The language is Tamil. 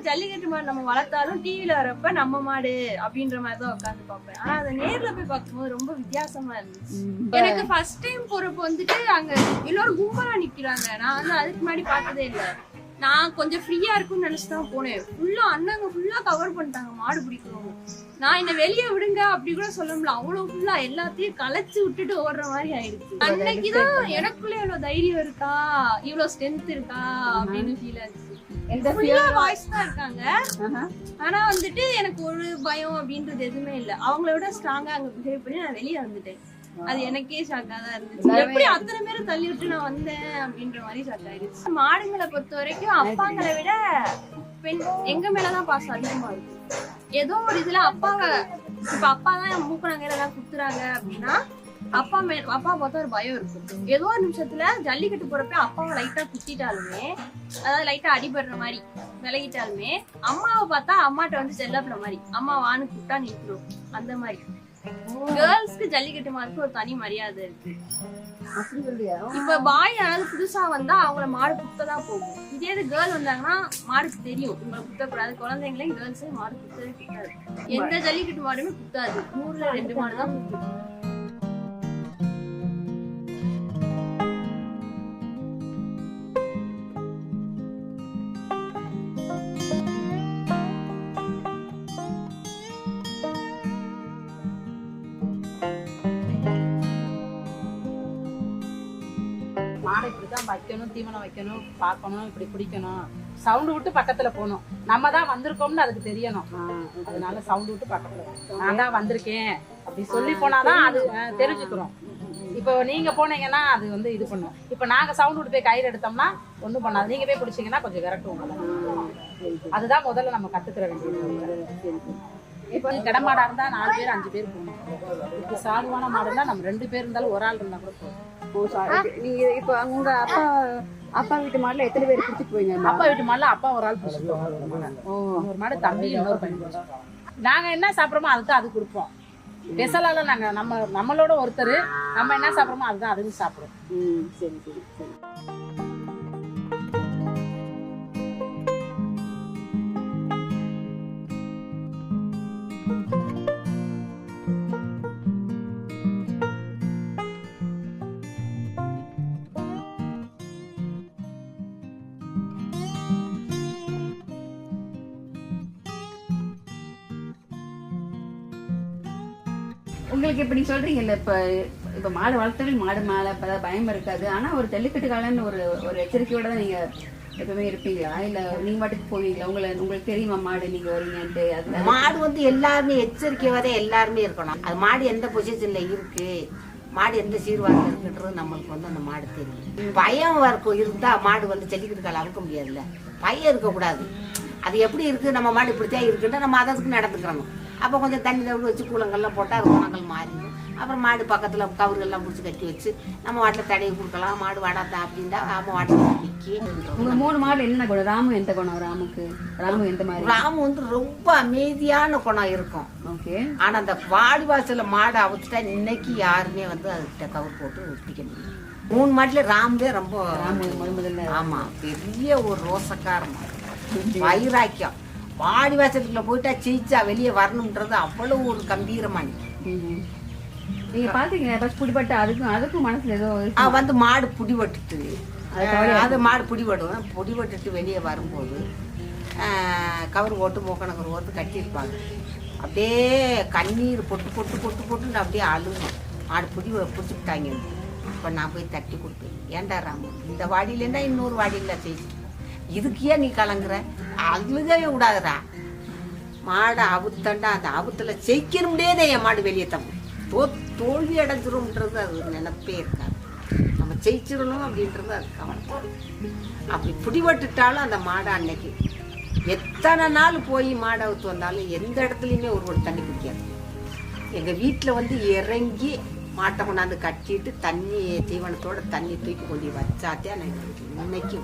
ஜல்லிக்கட்டு மாடு நம்ம வளர்த்தாலும் டிவில வரப்ப நம்ம மாடு அப்படின்ற மாதிரிதான் உட்காந்து பார்ப்பேன். ஆனா அதை நேர்ல போய் பார்க்கும்போது ரொம்ப வித்தியாசமா இருந்துச்சு. எனக்கு ஃபர்ஸ்ட் டைம் போறப்ப வந்துட்டு அங்க எல்லாரும் கும்பலா நிக்கிறாங்க. நான் வந்து அதுக்கு முன்னாடி பார்த்ததே இல்லை. நான் கொஞ்சம் ஃப்ரீயா இருக்கும்னு நினைச்சுதான் போனேன். ஃபுல்லா அண்ணாங்க ஃபுல்லா கவர் பண்ணிட்டாங்க மாடு பிடிக்கணும். நான் என்ன வெளியே விடுங்க அப்படி கூட சொல்ல முடியல. அவ்வளவு ஃபுல்லா எல்லாத்தையும் கலைச்சு விட்டுட்டு ஓடுற மாதிரி ஆயிடுச்சு. அன்னைக்குதான் எனக்குள்ள இவ்வளவு தைரியம் இருக்கா, இவ்வளவு ஸ்ட்ரென்த் இருக்கா அப்படின்னு ஃபீல் ஆச்சு. வாய்ஸ் தான் இருக்காங்க. ஆனா வந்துட்டு எனக்கு ஒரு பயம் அப்படின்றது எதுவுமே இல்ல. அவங்கள விட ஸ்ட்ராங்கா அங்க பிஹேவ் பண்ணி நான் வெளியே வந்துட்டேன். அது எனக்கே ஷாக்கா தான் இருந்துச்சு. எப்படி அத்தனை பேரும் தள்ளி விட்டு நான் வந்தேன் அப்படின்ற மாதிரி ஷாக் ஆயிடுச்சு. மாடுங்களை பொறுத்த வரைக்கும் அப்பாங்களை விட பெண் எங்க மேலதான் பாசம் அதிகமா இருக்கும். ஏதோ ஒரு இதுல அப்பாவை இப்ப அப்பா தான் மூக்கணாங்க எல்லாம் குத்துறாங்க அப்படின்னா அப்பா பார்த்தா ஒரு பயம் இருக்கும். ஏதோ ஒரு நிமிஷத்துல ஜல்லிக்கட்டு போறப்ப அப்பாவை லைட்டா குத்திட்டாலுமே, அதாவது லைட்டா அடிபடுற மாதிரி விலகிட்டாலுமே, அம்மாவை பார்த்தா அம்மாட்ட வந்து செல்லப்பிட மாதிரி அம்மா வான்னு கூப்பிட்டா நிற்கிறோம். அந்த மாதிரி கேர்ள்ஸ்க்கு ஜல்லிக்கட்டு மாடுக்கு ஒரு தனி மரியாதை இருக்கு. இப்ப பாய் யாராவது புதுசா வந்தா அவங்கள மாடு குத்ததான் போகும். இதே கேர்ள் வந்தாங்கன்னா மாடுக்கு தெரியும் உங்களை குத்தக்கூடாது. குழந்தைங்களையும் கேர்ள்ஸையும் மாடு குத்தவே குத்தாது. எந்த ஜல்லிக்கட்டு மாடுமே குத்தாது. 100ல 2 மாடு தான் குத்தும். மாடை இப்படிதான் வைக்கணும், தீவனம் வைக்கணும், பார்க்கணும், இப்படி பிடிக்கணும், சவுண்டு விட்டு பக்கத்துல போகணும். நம்ம தான் வந்திருக்கோம்னு அதுக்கு தெரியணும். அதனால சவுண்டு விட்டு பக்கத்துல நான் தான் வந்திருக்கேன் அப்படி சொல்லி போனாதான் அது தெரிஞ்சுக்கிறோம். இப்போ நீங்க போனீங்கன்னா அது வந்து இது பண்ணும். இப்போ நாங்க சவுண்ட் விட்டு போய் கயிறு எடுத்தோம்னா ஒன்றும் பண்ணாது. நீங்க போய் பிடிச்சிங்கன்னா கொஞ்சம் விரட்டும். அதுதான் முதல்ல நம்ம கத்துக்கிற வேண்டியது. இப்போ கிடமாடா இருந்தா 4 பேர் 5 பேர் போகணும். இப்போ சாதுவான மாடுனா நம்ம 2 பேர் இருந்தாலும் ஒரு ஆள் இருந்தா கூட போதும். நீங்க இப்ப உங்க அப்பா வீட்டு மாடுல எத்தனை பேர் பிடிச்சிட்டு போவீங்க? அப்பா வீட்டு மாடுல அப்பா ஒரு ஆள் பிடிச்சிட்டு ஒரு மாடு, தம்பி இன்னொரு பையன். நாங்க என்ன சாப்பிட்றோமோ அதுதான் அது கொடுப்போம். ஸ்பெஷலால நாங்க நம்மளோட ஒருத்தர் நம்ம என்ன சாப்பிட்றோமோ அதுதான் அதுவும் சாப்பிடுவோம். சரி சரி சரி. உங்களுக்கு இப்ப நீ சொல்றீங்கல்ல, இப்ப மாடு வளர்த்தவங்க மாடு மேல பயம் இருக்காது. ஆனா ஒரு ஜல்லிக்கட்டு காலன்னு ஒரு எச்சரிக்கையோட தான் நீங்க எப்பவுமே இருப்பீங்களா? இல்ல நீங்க மட்டும் போவீங்களா? உங்களுக்கு தெரியுமா மாடு நீங்க வரீங்கன்ட்டு? அது மாடு வந்து எல்லாருமே எச்சரிக்கை வரை எல்லாருமே இருக்கணும். அது மாடு எந்த பொசிஷன்ல இருக்கு, மாடு எந்த சீர்வாரம் இருக்குன்றது நம்மளுக்கு வந்து அந்த மாடு தெரியும். பயம் இருந்தா மாடு வந்து ஜல்லிக்கட்டு கால அவுக்க முடியாதுல்ல. பயம் இருக்கக்கூடாது. அது எப்படி இருக்கு, நம்ம மாடு இப்படித்தான் இருக்குன்னா நம்ம அதுக்கு நடந்துக்கிறோம். அப்போ கொஞ்சம் தண்ணி தவிர வச்சு கூழங்கள்லாம் போட்டால் அது குணங்கள் மாறிடும். அப்புறம் மாடு பக்கத்தில் கவர்கள்லாம் பிடிச்சி கட்டி வச்சு நம்ம வாட்டில் தடவி கொடுக்கலாம். மாடு வாடாதா அப்படின்னா நம்ம வாட்டில் நிற்கி. உங்க 3 மாடு என்ன குணம்? ராமு எந்த குணம்? ராமு எந்த மாதிரி? ராமு வந்து ரொம்ப அமைதியான குணம் இருக்கும். ஓகே. ஆனா அந்த வாடி வாசல்ல மாடு அவுத்துட்டா இன்னைக்கு யாருமே வந்து அதுகிட்ட கவர் போட்டு பிடிக்க முடியும். 3 மாட்டுல ராமுவே ரொம்ப ஆமா பெரிய ஒரு ரோசக்காரம், வைராக்கியம். வாடி வாசத்துக்குள்ள போயிட்டா ஜெயிச்சா வெளியே வரணும்ன்றது அவ்வளவு ஒரு கம்பீரமான. நீங்க பாத்தீங்க புடிபட்டு அதுக்கும் மனசுல ஏதோ வந்து மாடு புடிபட்டுட்டு அது மாடு புடிபடும். புடிபட்டுட்டு வெளியே வரும்போது கவர் போட்டு மூக்கணக்கர் ஓட்டு கட்டியிருப்பாங்க. அப்படியே கண்ணீர் பொட்டு பொட்டு பொட்டு பொட்டுன்னு அப்படியே அழுகும். மாடு பிடிச்சிக்கிட்டாங்க. இப்போ நான் போய் தட்டி கொடுப்பேன். ஏன்டா ராமு, இந்த வாடியிலேருந்தா இன்னொரு வாடியில் ஜெயிச்சு இதுக்கு ஏன் நீ கலங்குற? அழுகவே விடாதுடா. மாடை அவுத்தண்டா அந்த அவுத்துல ஜெயிக்க முடியாதே. என் மாடு வெளியே தோல்வி அடைஞ்சிரும்ன்றது அது நினைப்பே இருக்காது. நம்ம ஜெயிச்சிடணும் அப்படின்றது அது கவனம். அப்படி பிடிபட்டுட்டாலும் அந்த மாடை அன்னைக்கு எத்தனை நாள் போய் மாடை அவுத்து வந்தாலும் எந்த இடத்துலையுமே ஒரு தண்ணி குடிக்காது. எங்கள் வீட்டில் வந்து இறங்கி மாட்டை கொண்டாந்து கட்டிட்டு தண்ணி தீவனத்தோட தண்ணி தூக்கி கொண்டு வச்சாத்தே எனக்கு இன்னைக்கு